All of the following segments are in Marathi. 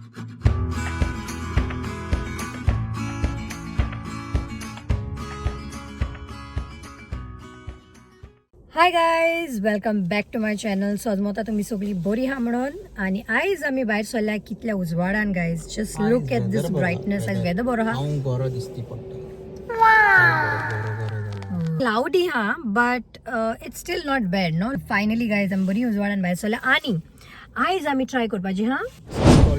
High guys, welcome back to my channel. So आज आता तुम्ही सगळी बरी हा म्हणून आणि आयज आम्ही भायर सरल्या कितल्या उजवाडान guys. Just look at this brightness. आयज वेदर बरो हा. क्लाउडी हा but it's still not bad no. Finally guys आम्ही बरी उजवाडान भायर सरल्या आणि आयज आम्ही ट्राय करपाची हा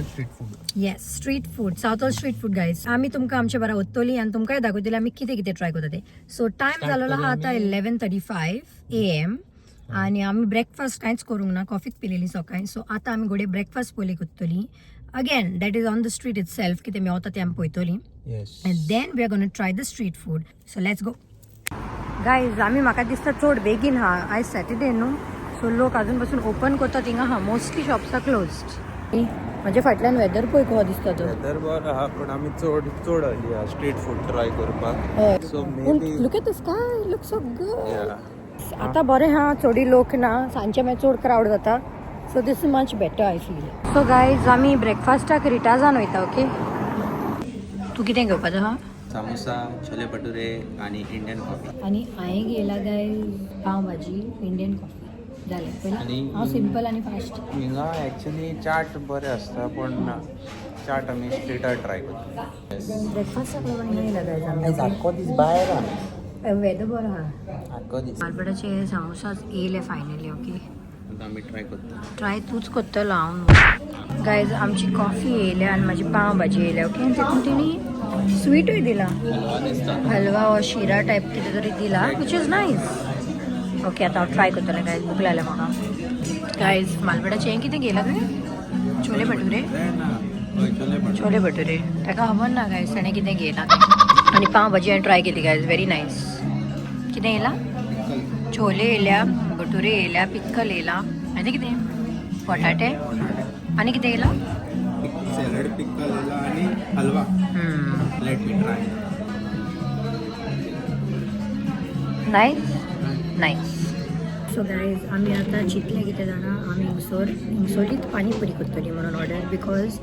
street food. Yes, street food, south street food guys. आम्ही तुमकां आमच्या बरा उत्तोली आणि तुमकांय दाखवतली आम्ही किती किती ट्राय करता ते. सो टाइम झालेला हा आता 11:35 AM आणि आम्ही ब्रेकफास्ट कांयच करूंक ना, कॉफीच पिलेली सकाळी. सो आता आम्ही गोडे ब्रेकफास्ट पयली करतली. Again that is on the street itself, कितें मेवता ते आमी पळयतली. And then we are gonna try the street food. So let's go guys. आम्ही म्हाका दिसता चड बेगीन हा. आयज सॅटर्डे न्हू, सो लोक अजून पासून ओपन करता थिंगा हा. Mostly shops are closed. म्हणजे फाटल्यान वेदर पळय कसो दिसता तो. वेदर बरो हा पण आमी चड आयली हा स्ट्रीट फूड ट्राय करपाक. So maybe look at the sky, look so good. आता बरें हा, चोडी लोक ना, सांजचे मागीर चड क्राउड जाता. So this is much better I feel. So guys आमी ब्रेकफास्टाक रिटाजान वयता. ओके, तू कितें घेवपाचो हा? सामोसा, छोले भटुरे आणि इंडियन कॉफी. आणि हांवें घेयला गायज पाव भाजी, इंडियन कॉफी जालें. पयलीं हांव सिंपल आनी फास्ट. हिंगा एक्चुअली चाट बरें आसता पण चाट आमी स्ट्रीटार ट्राय करता. ब्रेकफास्टाक लागून येयला गायज आमी. आख्खो दीस भायर वेदर बरो हा. आख्खो दीस मालपेडाचे सामोसाच येयले फायनली. ओके, आतां आमी ट्राय करता. ट्राय तूच करतलो हांव. गायज आमची कॉफी येयल्या आणि माझी पाव भाजी येयल्या. ओके, आणि तितून तेणी स्वीटूय दिला, हलवा वा शिरा टायप कितें तरी दिला, विच इज नायस. ओके, आता हांव ट्राय करतलें गायज. भूक लागल्या म्हाका. गायज मालपेडाचें हें कितें गेलां तुवें? छोले भटुरे. छोले भटुरे ताका खबर ना गायज ताणें कितें घेयलां तें. आनी पाव भाजी हांवें ट्राय केली गायज, व्हेरी नायस. कितें येयलां? छोले येयल्या, भटुरे येयल्या, पिक्कल येयला, आनी कितें बटाटे आनी कितें येयलां? सॅलड, पिकल येयला आणि halwa. Let me try. Nice nice. So guys आमी आतां चिंतलें कितें जाणा, आमी इंसोलीत पानीपुरी करतली म्हणून ऑर्डर. बिकॉज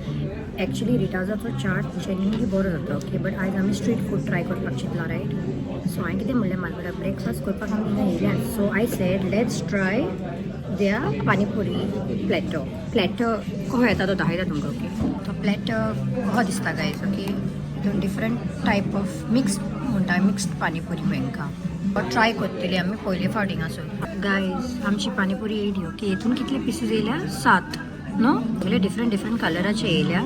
एक्चुली रिटाजाचो चाट जेन्युनली बरो जाता. ओके, बट आयज आमी स्ट्रीट फूड ट्राय करपाक चिंतला, रायट? सो हांवें कितें म्हणलें, म्हाका ब्रेकफास्ट करपाक आमी हिंगा येयल्या. So I said let's try देया पानीपुरी प्लॅटर कसो येता तो दाखयता तुमकां. ओके, तो प्लॅटर कसो दिसता गायज. ओके, हितून डिफरंट टायप ऑफ मिक्स्ड म्हणटा, मिक्स्ड पानीपुरी हांकां ट्राय करतली आमी पयले फावट हिंगासून. गायज आमची पानीपुरी येयली. ओके, हितून कितले पीसीस येयल्या? 7 नो. सगळे डिफरंट कलराचे येयल्या.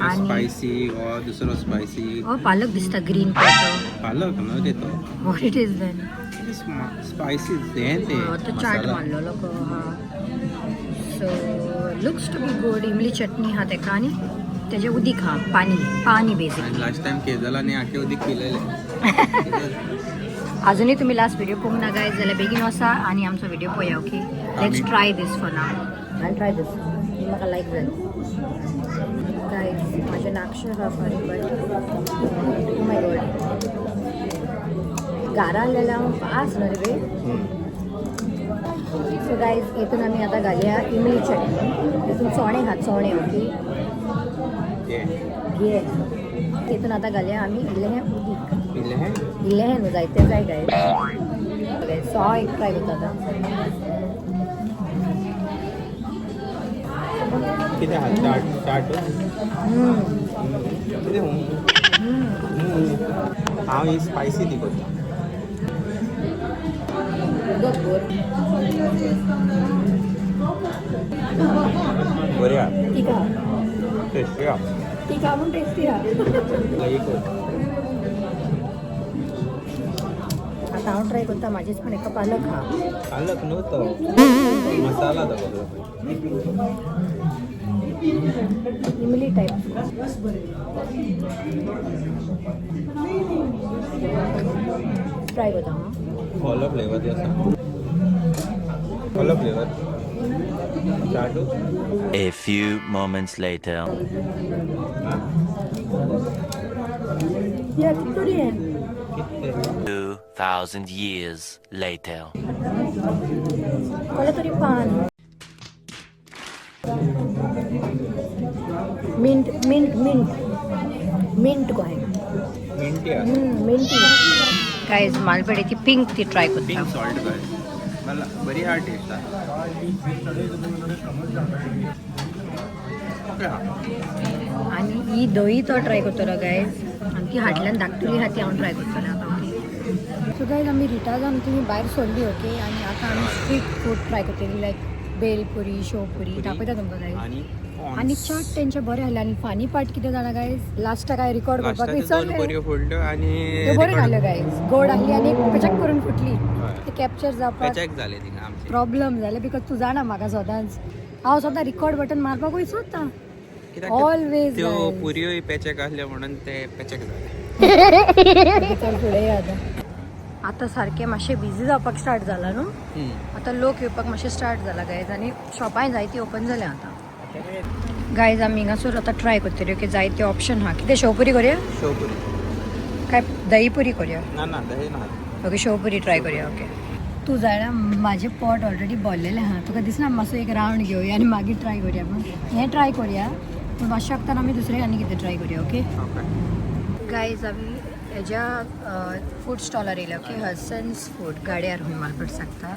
आणि स्पायसी वा दुसरो स्पायसी. पालक दिसता, ग्रीन प्लॅटर. पालक न्हू तेतो. What it is then? Spicy हें ते तो चाट मारलेलो हा. So looks to be good. इमली चटणी हा तेका आनी तेजे उदीक हा, पाणी बेसिक. लास्ट टाइम केजलांनी आख्खे उदीक पिलेले. अजूनही तुम्ही लास्ट व्हिडिओ पळोवंक ना गायज जाल्यार बेगीन वचा आणि आमचो व्हिडिओ पळया. Okay, let's try this for now. I try this, म्हाका लायक जालें. गायज म्हाजें नाकशें आसा बट माय गॉड घारा आसलेलें हांव पास न्हू रे. सो गायज हितून आमी आतां घालया इमली चटणी. हितून चोणे घात, चोणे. ओके, घे. हितून आतां घालया आमी इल्लें उदीक. इल्लें न्हू, जायतें जाय गायज. सो हांव एक ट्राय करता आतां. कितें हा चाट कितें हांव ही स्पायसी ती करता. बरी हा, टेस्टी हा. ती का म्हणून टेस्टी हा. आता हांव ट्राय करता म्हाजेच पण एका पालक हा. पालक न्हू तो मसाला तो इमली टाईप. ट्राय करता हांव. हॉलो फ्लेवर आसा. हॉलो फ्लेवर चाटू. A few moments later. या कितुरी आहे? 2,000 years later. कोणा तरी पान मिंट मिंट मिंट मिंट को आहे मिंटी गाईज मालपेडेची पिंक ती ट्राय करता पिंक सॉल्ट काय मला बरी हा टेस्ट आहे आणि ही दही तो ट्राय करतो गाईज आणि ती हाटल्यान धाकटुली हा ती हांव ट्राय करतले आता सो गाईज आम्ही रिटाज आमची भायर सोडली ओके आणि आता आम्ही स्ट्रीट फूड ट्राय करतली लायक बेलपुरी शेवपुरी दाखयता तुमकां गाईज आणि चाट तेंचे बरे आसले आणि फानी पार्ट कितें जाणा गाईज लास्ट काय रिकॉर्ड करपाक विसरले फोल्ड आणि ते बरे घाले गाईज गोड आसली आणि पेचक करून फुटली ते कॅप्चर जावपाक चेक झाले तिंगा आमचे प्रॉब्लेम जाले बिकॉज तू जाणा म्हाका सदांच हांव सदां रिकॉर्ड बटन मारपाक विसरता कित्याक ऑलवेज त्यो पुरयोय पेचेक आसले म्हणून ते पेचेक झाले चल फुडें या आता सारखे मातशे बिझी जावपाक स्टार्ट जाला न्हू आता लोक येवपाक मातशे स्टार्ट जाला गायज आणि शॉपाय जायती ओपन जाल्या आता गायज आमी हिंगासर आता ट्राय करतल्यो की जायते ऑप्शन हा कितें शेवपुरी करूया शेवपुरी काय दही पुरी करूया ना दही ना ओके शेवपुरी ट्राय करूया ओके तू जाणा माझे पोट ऑलरेडी भरलेले हा तुका दिसना मातसो एक रावंड घेवया आणि मागीर ट्राय करूया पण हें ट्राय करूया पूण मातशें आसतना आमी दुसरें आनी कितें ट्राय करूया ओके गायज आमी हेज्या फूड स्टॉलार येयल्या ओके हसन्स फूड गाड्यार हूंय मालपेट सांगता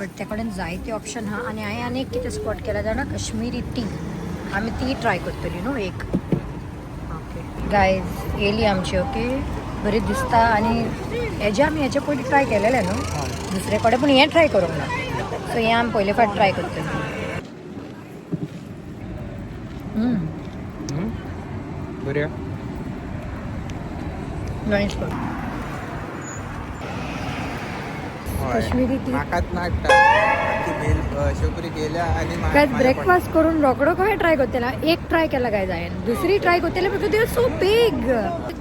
बट ते कडेन जायते ऑप्शन हा आणि हांवें आनी एक कितें स्पॉट केला जाणा कश्मीरी टी आमी ती ट्राय करतली न्हू एक ओके गायज येयली आमची ओके बरी दिसता आणि आमी हेचे पयलीं ट्राय केलेले न्हू दुसरे कडेन पूण हें ट्राय करूंक ना सो हें आमी पयले फावट ट्राय करतली बऱ्या नाईस कश्मीरी टी नाकात नाटता ती बेल शेवपुरी गेल्या आणि काय ब्रेकफास्ट करून रोकडो काय ट्राय करतेला एक ट्राय केला गायज हांवें दुसरी ट्राय करतेले because they are so big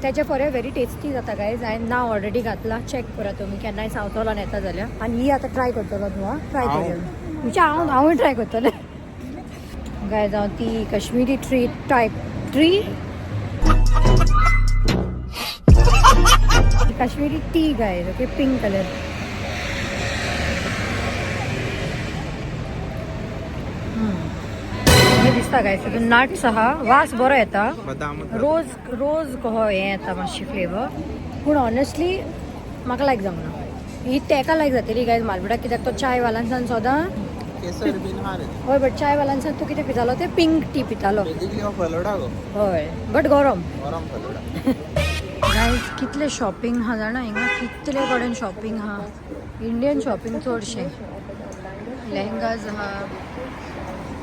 त्याचे फॉर व्हेरी टेस्टी जाता गायज हांवें नाव ऑलरेडी घातला चॅक करा तुमी केन्नाय सावथ हॉलान येता जाल्यार आणि ही आता ट्राय करतलो तूं ट्राय करूया म्हणजे हांवूय ट्राय करतले गायज हांव ती Kashmiri tree Kashmiri T guys okay pink colour दिसता काय तितून नट्स आहा वास बरो येता बदाम रोज कहो हें येता मातशी फ्लेवर पूण ऑनेस्टली म्हाका लायक जावना ही तेका लायक जातली गायज मालपेडाक कित्याक तो चाय वालांसान सदां केसर बीन हार हय बट चाय वालांसान तूं कितें पितालो ते पिंक टी पितालो बेजिकली हो फलोडा गो हय बट गरम गरम फलोडा गायज कितले शॉपिंग हा जाणा हिंगा कितले कडेन शॉपिंग हा इंडियन शॉपिंग चडशे लेहंगाज हा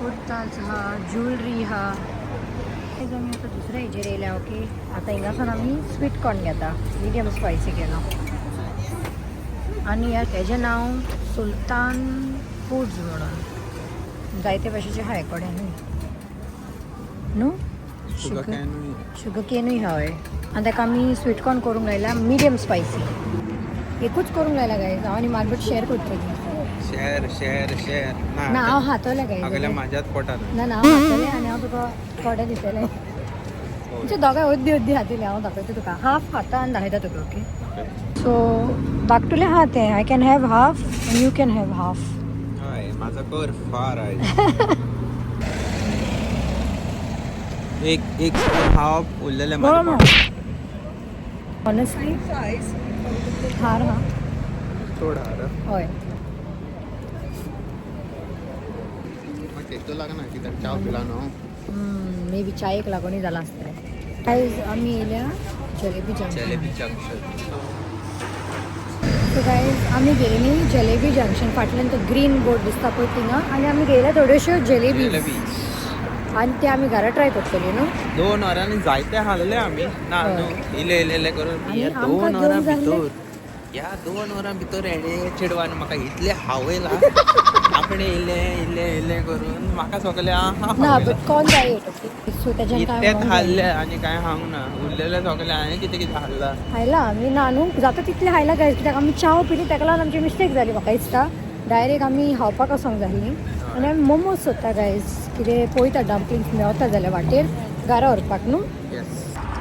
कुर्ताज हा ज्वेलरी हा आमी आतां दुसऱ्या हेजेर येयल्या ओके आतां हिंगासान आमी स्वीट कॉर्न घेता मिडियम स्पायसी केला आणि हेजें नांव सुलतान फूड्स म्हणून जायते भाशेचे हा हे कडेन न्हू शुगर केनूय हय आनी ताका आमी स्वीट कॉर्न करूंक लायला मिडियम स्पायसी एकूच करूंक लायला गायज हांव आनी मालपेट शेअर करतली शेअर ना हांव हातोलें गायज हागल्या म्हाज्यात पोटान ना हांव हातोलें आनी हांव तुका थोडें दितलें म्हणजे दोगांय अद्दी हातिल्लें हांव दाखयता तुका हाफ खाता आनी दाखयता तुका ओके सो धाकटुलें हा तें आय कॅन हॅव हाफ आनी यू कॅन हॅव हाफ हय माझा कर फार आहे एक स्पून हाफ उरलेले ऑनेस्टली हार हा थोडा हय तो लागना कित्याक चाव पिला न्हू मे बी चायेक लागूनय जाला आसतलें गायज आमी येयल्या जलेबी जंक्शन सो गायज आमी गेली जलेबी जंक्शन फाटल्यान तो ग्रीन बोर्ड दिसता पळय थिंगा आनी आमी गेल्या थोड्योश्यो जलेबी आनी ते आमी घरा ट्राय करतली न्हू 2 वरांनी जायते हालले आमी ना न्हू इले करून आनी 2 आमकां वरां घेवन जाल्ले भितर ह्या 2 वरां भितर हेडे चिडवान म्हाका इतले हावयला आपणे इल्ले करून म्हाका सगळे ना but corn diet okay so तेजें काय इतलेच हाल्ले आनी काय हांव ना उरलेले सगळे हांवें कितें हाडला हायला आमी ना न्हू जाता तितलें हायला गायज कित्याक आमी चाव पिली तेका लागून आमची मिस्टेक जाली म्हाका दिसता डायरेक्ट आमी खावपाक वचोंक जाली आनी आमी मोमोज सोदता गायज कितें पळयता डम्पलिंग्स मेळता जाल्यार वाटेर घरा व्हरपाक न्हू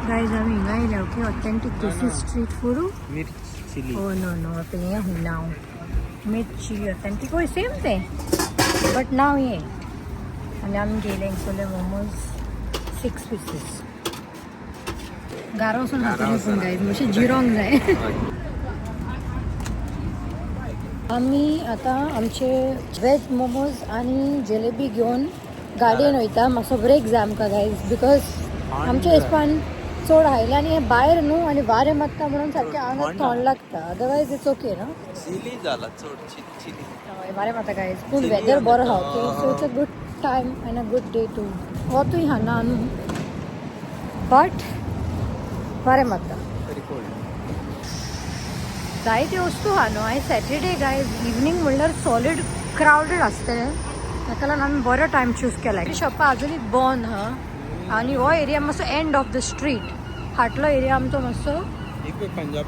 गायज आमी हिंगा येयल्या ओके ऑथेंटीक देसी स्ट्रीट फूड मिर्च चिली Oh no, हे हूं नाव मिर्च चिली ऑथेंटीक होय सेम ते बट नाव हे आनी आमी गेले हिंगसरले मोमोज 6 pieces. गारो वचून खातली पूण गायज मातशें जिरोंक जाय. आमी आतां आमचे वेज मोमोज आनी जलेबी घेवन गाडयेन वयता. मातसो ब्रेक जाय आमकां गायज बिकॉज आमच्या हिसपान चड हायले आनी हें भायर न्हू आनी वारें मारता म्हणून सारकें आंगाक थंड लागता. अदरवायज इट्स ओके ना. चिली जाला चड चिली. वारें मारता गायज पूण वेदर बरो आहा okay. So it's a good time and a good day to वतूय हाना न्हू बट वारें मारता. जायत्यो वस्तू आहा न्हू. आयज सॅटरडे गायज इवनिंग म्हणल्यार सॉलीड क्रावडेड आसतलें. ताका लागून आमी बरो टायम चूज केला. शॉपां आजुनूय बंद आहा आनी हो एरिया मातसो एंड ऑफ द स्ट्रीट. फाटलो एरिया आमचो मातसो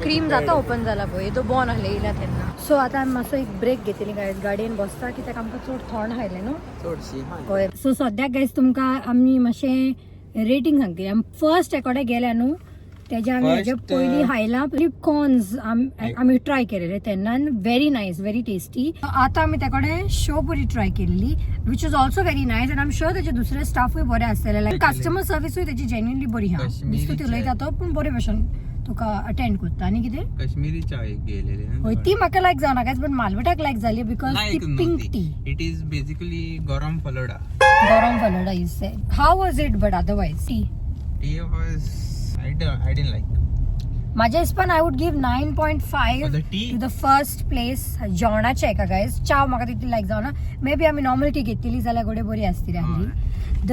क्रीम जाता ओपन जाला पळय तो बंद आसले येयला तेन्ना. सो आतां आमी मातसो एक ब्रेक घेतली गायज. गाडयेन बसता कित्याक आमकां चड थंड हायलें न्हू चडशी. हय. सो सद्याक गायज तुमकां आमी मातशें रेटींग सांगतली. आमी फर्स्ट एकोडे गेल्या न्हू तेज्या आमी हेज्या पयलीं हायला कॉर्न्स आमी ट्राय केलेले तेन्ना व्हेरी नायस व्हेरी टेस्टी. आतां आमी तेकडे शेवपुरी ट्राय केल्ली which is also very nice end I am sure तेजे दुसरे स्टाफूय बरे आसतले. लायक कस्टमर सर्विसूय तेजी जेन्युअनली बरी आहा. दिसता ती उलयता तो पूण बरे भशेन तुका अटेंड करता. आनी कितें काश्मीरी चाय गेलेली हय ती म्हाका लायक जावना गायज बट मालवटाक लायक जाली बिकॉज ती pink tea. It is basically garam falooda. Garam falooda is sad. How was it but otherwise tea was I didn't like. माझ्या हिसपान I would give 9.5 the tea? To the first place. जेवणाचे एका गायज चाव म्हाका तितली लायक जावना. मे बी आमी नॉर्मल टी घेतली जाल्यार गोडे बरी आसतली आसली. The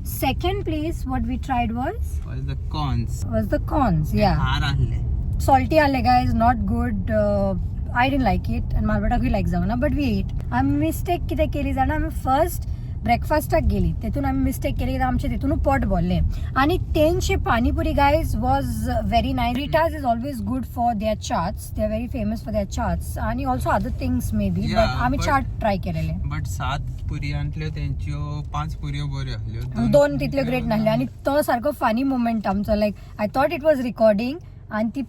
second place what we tried was the corns. Was the corns. या हार आसले. सॉल्टी आसले guys not good. I didn't like it आनी मालवटाकूय लायक जावना बट वी एट. आमी मिस्टेक कितें केली जाणा आमी फर्स्ट ब्रेकफास्टाक गेली तेतून आमी मिस्टेक केली कित्याक आमचें तितून पोट भरलें. आनी तेंचे panipuri guys was very nice. Ritaj is always good for their chaats. They are very famous for their chaats आनी also other things maybe but आमी चाट ट्राय केलेले. बट 7 पुरयांतल्यो तेंच्यो 5 पुरयो बऱ्यो आसल्यो. 2 तितल्यो ग्रेट नासल्यो आनी तो सारको फनी मुमेंट आमचो. Like I thought it was recording आनी ती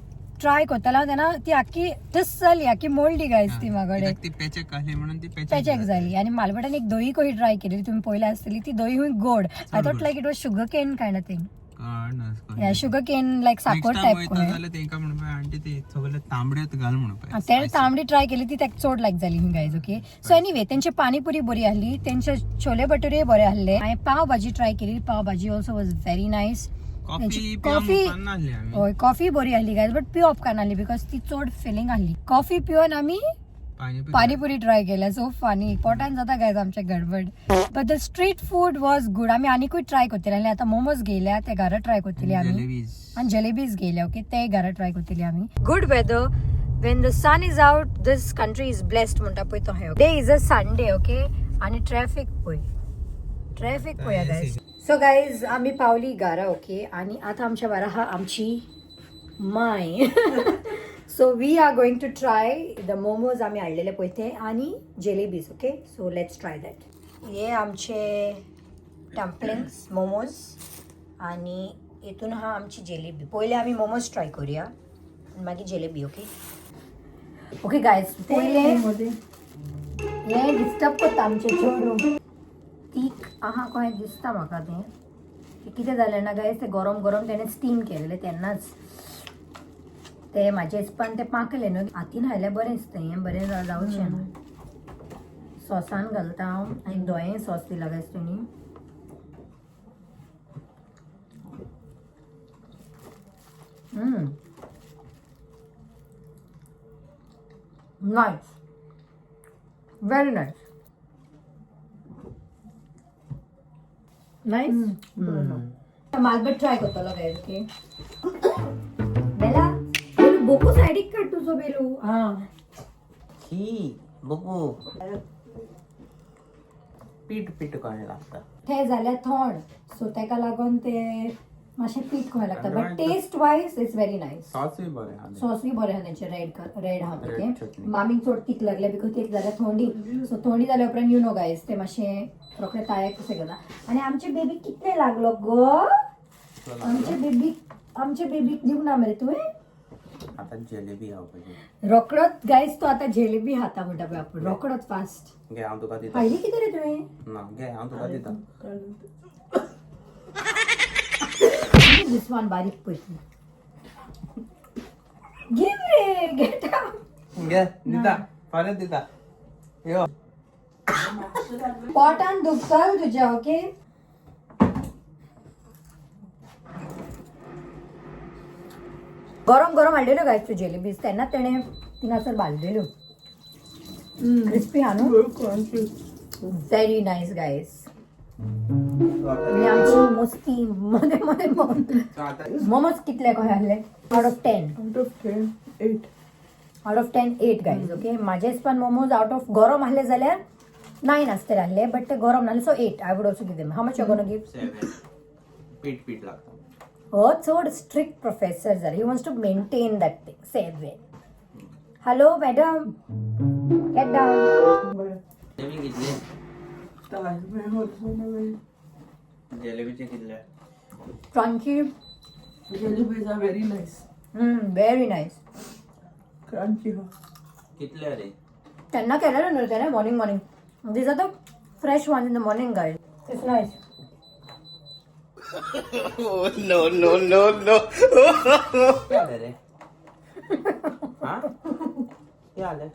ट्राय करतालो तेन्ना ती आख्खी टस जाली आख्खी मोडली गायज ती म्हाकडे. ती पेचक आसली म्हणून ती पेचॅक जाली. आनी मालवटान एक दही कशी ट्राय केली तुमी पयल्या आसतली. ती दही खूंय गोड. I thought like it was sugar cane kind of thing. या शुगर केन लायक साखर टायप जाल्यार तेंका म्हणपाय आंटी ते सगळे तांबड्योत घाल म्हणपाय. तेणे तांबडी ट्राय केली ती ताका चड लायक जाली ही गायज. ओके सो एनीवे तेंची पानीपुरी बरी आसली. तेंचे छोले भटुरे बरे आसले. हांवें पाव भाजी ट्राय केली. पाव भाजी ऑल्सो वॉज व्हेरी नायस. हय कॉफी बरी आसली गायज बट पिवप उपकारना आसली बिकॉज ती चड फिलिंग आसली. कॉफी पिवन आमी पानीपुरी ट्राय केल्या. सो फनी पोटान जाता गायज आमचे गडबड. But the street food was good. आमी आनीकूय ट्राय करतले आनी आतां मोमोज गेल्या ते घरा ट्राय करतली आमी आनी जलेबीज गेल्या. ओके ते घरा ट्राय करतली आमी. Good weather when the sun is out this country is blessed म्हणटा पळय तो हे. Day is a Sunday okay आनी ट्रॅफिक पळया गायज. सो गायज आमी पावली घरा ओके आनी आतां आमच्या बारा आहा आमची माय. So we are going to try the momos आमी हाडलेले पळय ते आनी jalebis. Okay so let's try that. हे आमचे डम्पलिंग्स मोमोज आनी हितून आहा आमची जलेबी. पयले आमी मोमोज ट्राय करुया मागीर जलेबी. ओके गायज पयले हे डिस्टर्ब करता आमचे चेडूं. तीक आहा कहें दिसता म्हाका तें कितें जालें ना गायज. ते गरम गरम तेणें स्टीम केलेले तेन्नाच ते म्हाज्या हिसपान ते पाकले न्हू. हातीन हायल्यार बरें दिसता हें बरें जावचें ना. सॉसान घालता हांव आनी दोये सॉस दिला गायज तेणी. Nice very nice. नायस मालबट ट्राय करतलो गायज. ओके बेला बेलू बोको सायडीक काड तुजो बेलू. हां बघू पीठ कळें लागता ते जाल्यार थंड सो तेका लागून ते मातशें पीठ कळें लागता but taste wise is very nice. सॉसूय बरें आहा. सॉसूय बरें आहा तेंचे रेड आहा ते. मामीक चड तीख लागले बिकॉज ती जाल्यार थोंडी. सो थोंडी जाल्या उपरांत यू नो गायज ते मातशें रोखडें ताळ्याक कशें घाला. आनी आमचे बेबीक कितले लागलो गो. आमचे बेबीक दिवंक ना मरे तुवें. आता जलेबी खावपाची. रोकडोच गायज तो आता जलेबी खाता म्हणटा पळय आपूण रोकडोच फास्ट. घे हांव तुका दिता. हायली कितें रे तुवें. ना घे हांव तुका दिता. दिस वन बारीक पैकी गिव रे गेट घे दिता फाल्यां दिता यो पोटान दुखता तुझ्या ओके गरम गरम हाडलेल्यो गायस तू जेलीबीज तेन्ना तेणे तिनासर बांदलेल्यो क्रिस्पी हा न्हू व्हेरी नाईस गायस ही आमची मस्ती मध्ये मध्ये मोमोज कितले कशे आहले out of 10 out of 10 8 guys okay माझे पण मोमोज आउट ऑफ गरम आहले जाल्यार 9 आसतले आहले बट ते गरम नाहले so 8 I would also give them how much you gonna give 7 पीठ लागता हो चड स्ट्रिक्ट प्रोफेसर जाले he wants to maintain that thing 7 hello madam get down Jamie कितले जलेबीचे कितले crunchy Jalebies are very nice. Very nice Crunchy. कितले रे त्यांना केलेलं नव्हतं ना morning this are the fresh one in the morning guys it's nice क्या आले रे हा क्या आले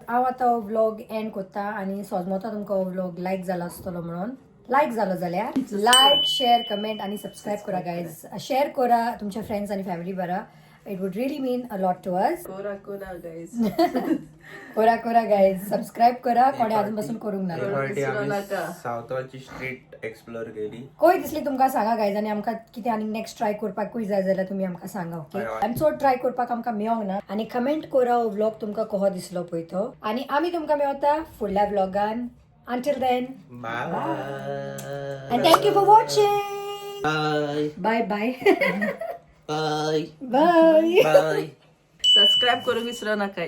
हांव आतां हो व्लॉग एंड कोत्ता आनी सोजमोता तुमकां हो व्लॉग लायक जालो आसतलो म्हणून लायक जालो जाल्यार लायक शेअर कमेंट आणि सबस्क्राईब करा गाईज शेअर करा तुमच्या फ्रेंड्स आणि फॅमिली बरा it would really mean a lot to us Kora kora guys. करा गाईज सबस्क्राईब करा कोणी अजूनपासून करूंक ना फावटी विसरू आम्ही नका. साऊथ वॉलची स्ट्रीट एक्सप्लोर केली कोई दिसली तुमकां सांगा गाईज आनी आमकां कितें आनी नेक्स्ट ट्राय करपाकूय जाय जाल्यार तुमी आमकां सांगा ओके आनी चड ट्राय करपाक आमकां मेळोंक ना आनी कमेंट करा हो व्लॉग तुमकां कसो दिसलो पळय तो आनी आमी तुमकां मेळटा फुडल्या व्लॉगान until then bye and thank you for watching bye bye bye bye bye bye Subscribe करू विसरू नका.